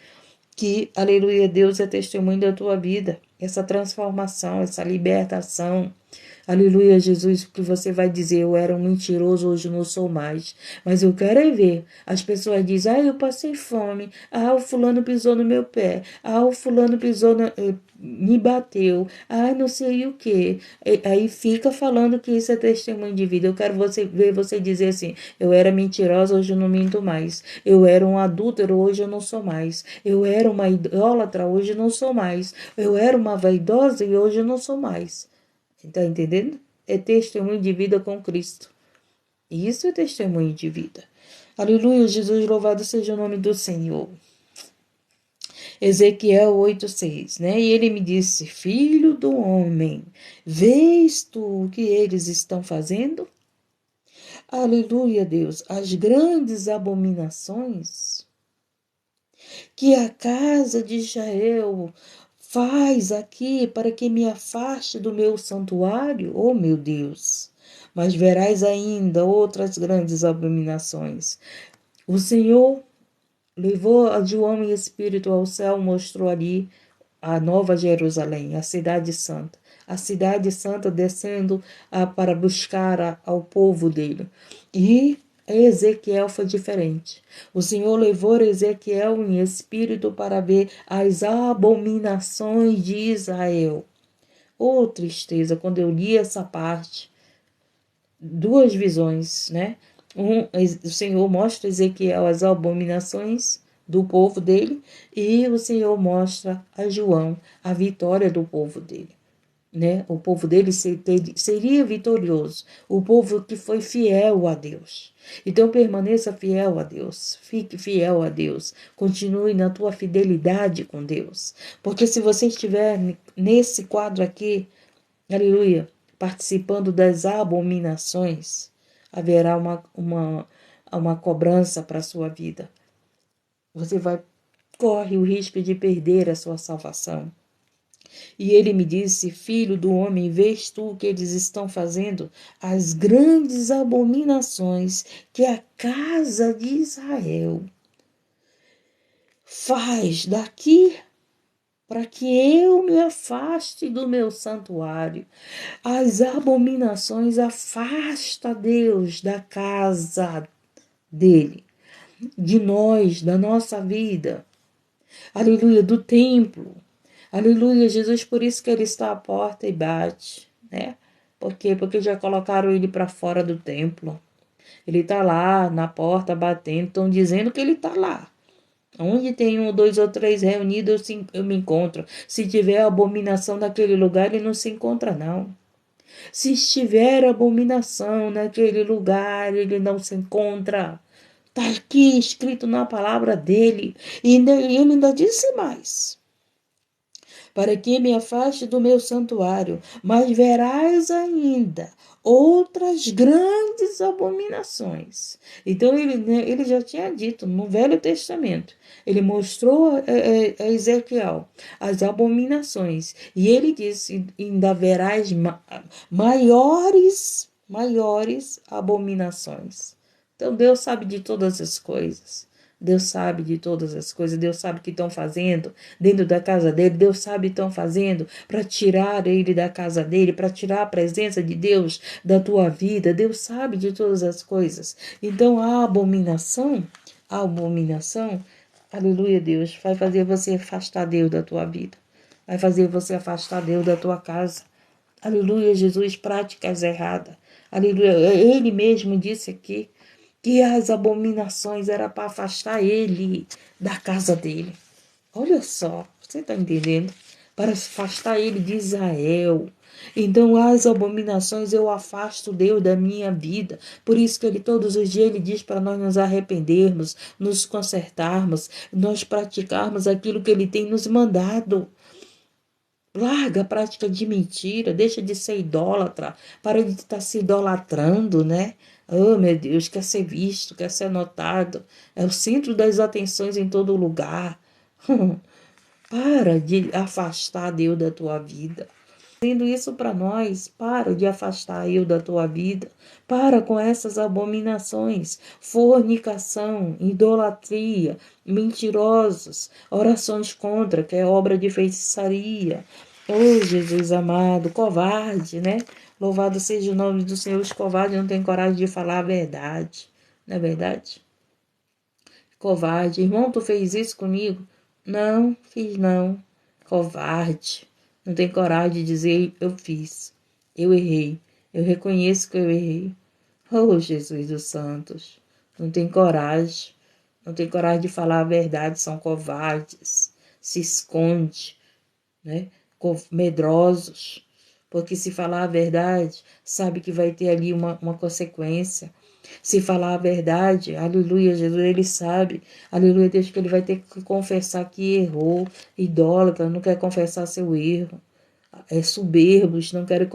aleluia, Deus é testemunho da tua vida. Essa transformação, essa libertação. Aleluia, Jesus, porque você vai dizer, eu era um mentiroso, hoje não sou mais. Mas eu quero é ver. As pessoas dizem, eu passei fome. O fulano pisou no meu pé. O fulano me bateu. Não sei o quê. Aí fica falando que isso é testemunho de vida. Eu quero ver você dizer assim, eu era mentirosa, hoje eu não minto mais. Eu era um adúltero, hoje eu não sou mais. Eu era uma idólatra, hoje eu não sou mais. Eu era uma vaidosa e hoje eu não sou mais. Está entendendo? É testemunho de vida com Cristo. Isso é testemunho de vida. Aleluia, Jesus, louvado seja o nome do Senhor. Ezequiel 8:6, né? E ele me disse, filho do homem, vês tu o que eles estão fazendo? Aleluia, Deus, as grandes abominações que a casa de Israel faz aqui para que me afaste do meu santuário, oh meu Deus. Mas verás ainda outras grandes abominações. O Senhor levou a João em espírito ao céu, mostrou ali a Nova Jerusalém, a cidade santa. A cidade santa descendo para buscar ao povo dele. E Ezequiel foi diferente. O Senhor levou Ezequiel em espírito para ver as abominações de Israel. Oh, tristeza, quando eu li essa parte, duas visões, né? O Senhor mostra a Ezequiel as abominações do povo dele e o Senhor mostra a João a vitória do povo dele. né? O povo dele seria vitorioso. O povo que foi fiel a Deus. Então permaneça fiel a Deus. Fique fiel a Deus. Continue na tua fidelidade com Deus. Porque se você estiver nesse quadro aqui, aleluia, participando das abominações, haverá uma cobrança para a sua vida. Você corre o risco de perder a sua salvação. E ele me disse: Filho do homem, vês tu o que eles estão fazendo? As grandes abominações que a casa de Israel faz daqui para que eu me afaste do meu santuário. As abominações afasta Deus da casa dele, de nós, da nossa vida. Aleluia, do templo. Aleluia, Jesus, por isso que ele está à porta e bate, né? Por quê? Porque já colocaram ele para fora do templo. Ele está lá na porta batendo, estão dizendo que ele está lá. Onde tem um, dois ou três reunidos, eu me encontro. Se tiver abominação naquele lugar, ele não se encontra, não. Se estiver abominação naquele lugar, ele não se encontra. Está aqui escrito na palavra dele. E ele ainda disse mais: para que me afaste do meu santuário, mas verás ainda outras grandes abominações. Então ele já tinha dito no Velho Testamento, ele mostrou a Ezequiel as abominações, e ele disse: ainda verás maiores abominações. Então Deus sabe de todas as coisas. Deus sabe de todas as coisas, Deus sabe o que estão fazendo dentro da casa dele, Deus sabe o que estão fazendo para tirar ele da casa dele, para tirar a presença de Deus da tua vida, Deus sabe de todas as coisas. Então a abominação, aleluia, Deus, vai fazer você afastar Deus da tua vida, vai fazer você afastar Deus da tua casa. Aleluia, Jesus, práticas erradas. Aleluia, ele mesmo disse aqui que as abominações era para afastar ele da casa dele. Olha só, você está entendendo? Para afastar ele de Israel. Então, as abominações eu afasto Deus da minha vida. Por isso que ele todos os dias ele diz para nós nos arrependermos, nos consertarmos, nós praticarmos aquilo que ele tem nos mandado. Larga a prática de mentira, deixa de ser idólatra, para de estar se idolatrando, né? Oh, meu Deus, quer ser visto, quer ser notado, é o centro das atenções em todo lugar. Para de afastar Deus da tua vida. Fazendo isso para nós, para de afastar eu da tua vida. Para com essas abominações, fornicação, idolatria, mentirosos, orações contra, que é obra de feitiçaria. Oh, Jesus amado, covarde, né? Louvado seja o nome do Senhor. Os covardes não têm coragem de falar a verdade, não é verdade? Covarde. Irmão, tu fez isso comigo? Não, fiz não. Covarde. Não tem coragem de dizer eu fiz. Eu errei. Eu reconheço que eu errei. Oh, Jesus dos santos. Não tem coragem. Não tem coragem de falar a verdade. São covardes. Se esconde, né? Medrosos. Porque se falar a verdade, sabe que vai ter ali uma consequência. Se falar a verdade, aleluia, Jesus, ele sabe, aleluia, Deus, que ele vai ter que confessar que errou, idólatra, não quer confessar seu erro, soberbos, não querem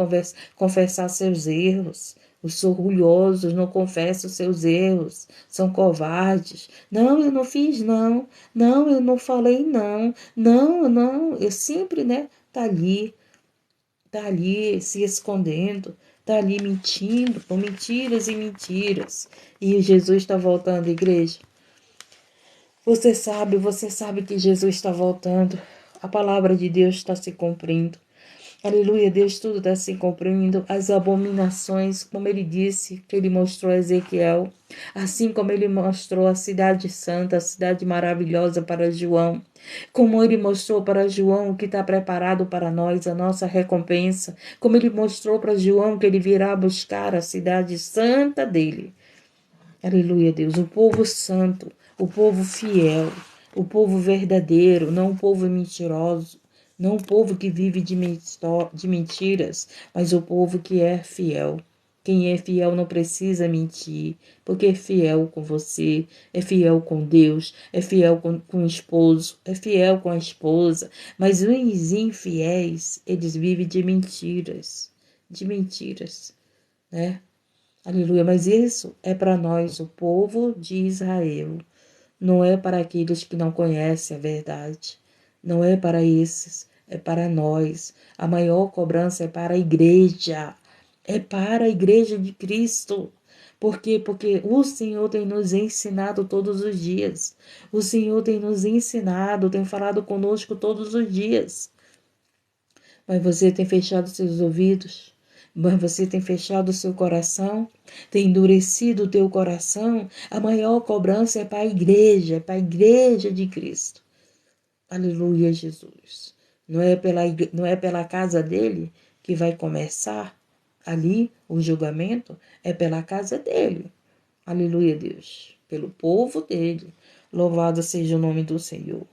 confessar seus erros, os orgulhosos não confessam seus erros, são covardes. Não, eu não fiz, não, eu não falei, não, eu sempre, né, tá ali se escondendo, está ali mentindo, com mentiras e mentiras. E Jesus está voltando, igreja. Você sabe que Jesus está voltando. A palavra de Deus está se cumprindo. Aleluia, Deus, tudo está se cumprindo. As abominações, como ele disse, que ele mostrou a Ezequiel. Assim como ele mostrou a cidade santa, a cidade maravilhosa para João. Como ele mostrou para João o que está preparado para nós, a nossa recompensa. Como ele mostrou para João que ele virá buscar a cidade santa dele. Aleluia, Deus. O povo santo, o povo fiel, o povo verdadeiro, não o povo mentiroso. Não o povo que vive de mentiras, mas o povo que é fiel. Quem é fiel não precisa mentir, porque é fiel com você, é fiel com Deus, é fiel com o esposo, é fiel com a esposa. Mas os infiéis, eles vivem de mentiras, né? Aleluia. Mas isso é para nós, o povo de Israel. Não é para aqueles que não conhecem a verdade. Não é para esses. É para nós. A maior cobrança é para a igreja. É para a igreja de Cristo. Por quê? Porque o Senhor tem nos ensinado todos os dias. O Senhor tem nos ensinado, tem falado conosco todos os dias. Mas você tem fechado seus ouvidos, mas você tem fechado o seu coração, tem endurecido o teu coração. A maior cobrança é para a igreja de Cristo. Aleluia, Jesus. Não é pela casa dele que vai começar ali o julgamento, é pela casa dele. Aleluia, Deus. Pelo povo dele. Louvado seja o nome do Senhor.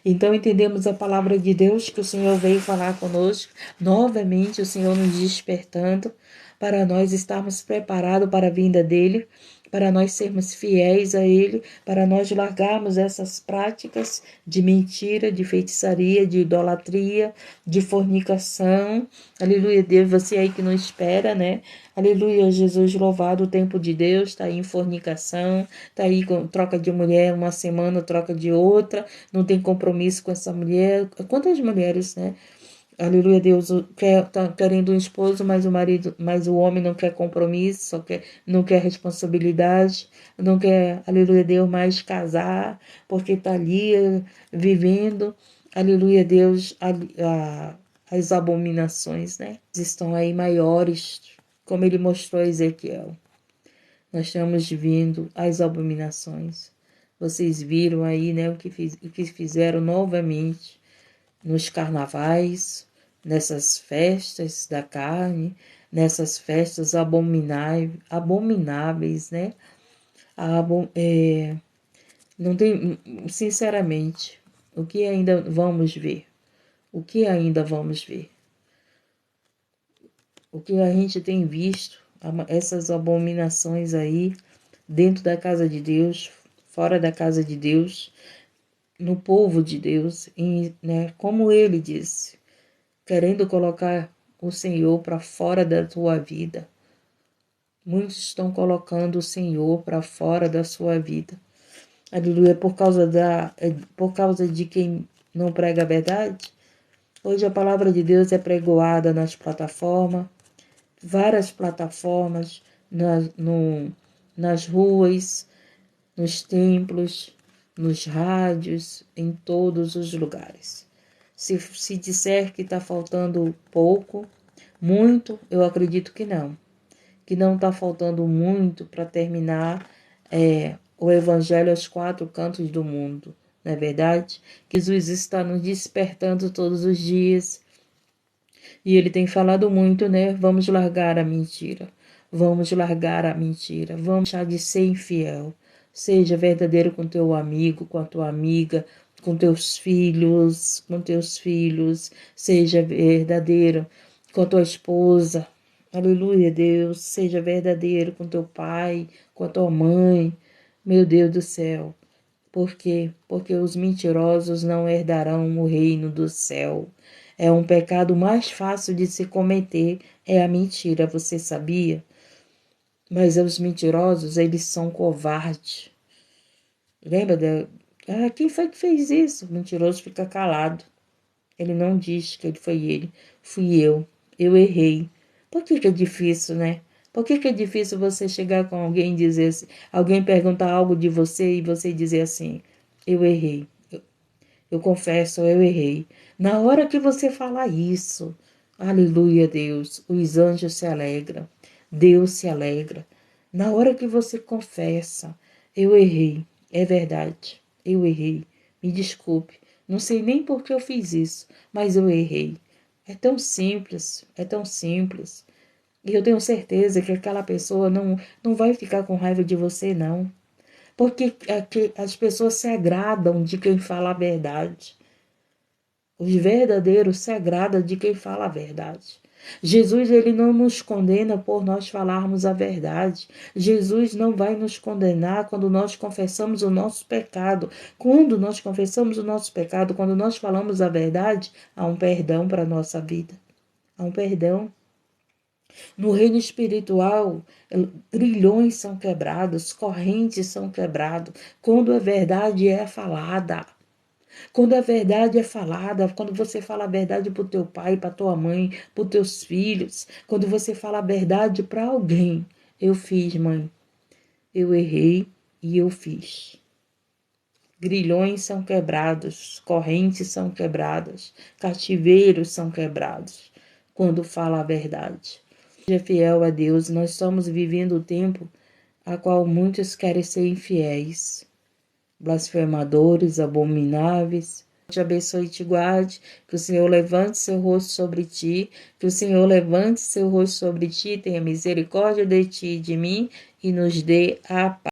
Então entendemos a palavra de Deus que o Senhor veio falar conosco. Novamente o Senhor nos despertando para nós estarmos preparados para a vinda dele, para nós sermos fiéis a ele, para nós largarmos essas práticas de mentira, de feitiçaria, de idolatria, de fornicação. Aleluia, Deus, você aí que não espera, né? Aleluia, Jesus, louvado o tempo de Deus, está aí em fornicação, está aí com troca de mulher, uma semana troca de outra, não tem compromisso com essa mulher. Quantas mulheres, né? Aleluia, Deus, tá querendo um esposo, mas o marido, mas o homem não quer compromisso, não quer responsabilidade, não quer, aleluia, Deus, mais casar, porque está ali vivendo, aleluia, Deus, as abominações, né? Estão aí maiores, como ele mostrou a Ezequiel. Nós estamos vindo as abominações. Vocês viram aí, né, o que fizeram novamente nos carnavais, nessas festas da carne, nessas festas abomináveis, né? Não tem, sinceramente, o que ainda vamos ver? O que ainda vamos ver? O que a gente tem visto, essas abominações aí, dentro da casa de Deus, fora da casa de Deus, no povo de Deus, né, como ele disse, querendo colocar o Senhor para fora da tua vida. Muitos estão colocando o Senhor para fora da sua vida. Aleluia, por causa de quem não prega a verdade. Hoje a palavra de Deus é pregoada nas plataformas, várias plataformas, nas ruas, nos templos, nos rádios, em todos os lugares. Se disser que está faltando pouco, muito, eu acredito que não. Que não está faltando muito para terminar o Evangelho aos quatro cantos do mundo. Não é verdade? Que Jesus está nos despertando todos os dias. E ele tem falado muito, né? Vamos largar a mentira. Vamos largar a mentira. Vamos deixar de ser infiel. Seja verdadeiro com teu amigo, com a tua amiga, com teus filhos, com teus filhos. Seja verdadeiro com a tua esposa. Aleluia, Deus. Seja verdadeiro com teu pai, com a tua mãe. Meu Deus do céu. Por quê? Porque os mentirosos não herdarão o reino do céu. É um pecado mais fácil de se cometer, é a mentira, você sabia? Mas os mentirosos, eles são covardes. Lembra quem foi que fez isso? O mentiroso fica calado. Ele não diz que foi ele. Fui eu. Eu errei. Por que é difícil, né? Por que é difícil você chegar com alguém e dizer assim, alguém perguntar algo de você e você dizer assim, eu errei. Eu confesso, eu errei. Na hora que você fala isso, aleluia, Deus, os anjos se alegram, Deus se alegra. Na hora que você confessa, eu errei, é verdade, eu errei, me desculpe, não sei nem por que eu fiz isso, mas eu errei. É tão simples, é tão simples. E eu tenho certeza que aquela pessoa não vai ficar com raiva de você, não. Porque as pessoas se agradam de quem fala a verdade. Os verdadeiros se agradam de quem fala a verdade. Jesus, ele não nos condena por nós falarmos a verdade. Jesus não vai nos condenar quando nós confessamos o nosso pecado. Quando nós confessamos o nosso pecado, quando nós falamos a verdade, há um perdão para a nossa vida. Há um perdão. No reino espiritual, grilhões são quebrados, correntes são quebradas, quando a verdade é falada. Quando a verdade é falada, quando você fala a verdade para o teu pai, para tua mãe, para os teus filhos, quando você fala a verdade para alguém, eu fiz, mãe, eu errei e eu fiz. Grilhões são quebrados, correntes são quebradas, cativeiros são quebrados, quando fala a verdade. Seja fiel a Deus, nós estamos vivendo o tempo a qual muitos querem ser infiéis, blasfemadores, abomináveis. Te abençoe e te guarde, que o Senhor levante seu rosto sobre ti, que o Senhor levante seu rosto sobre ti, tenha misericórdia de ti e de mim e nos dê a paz.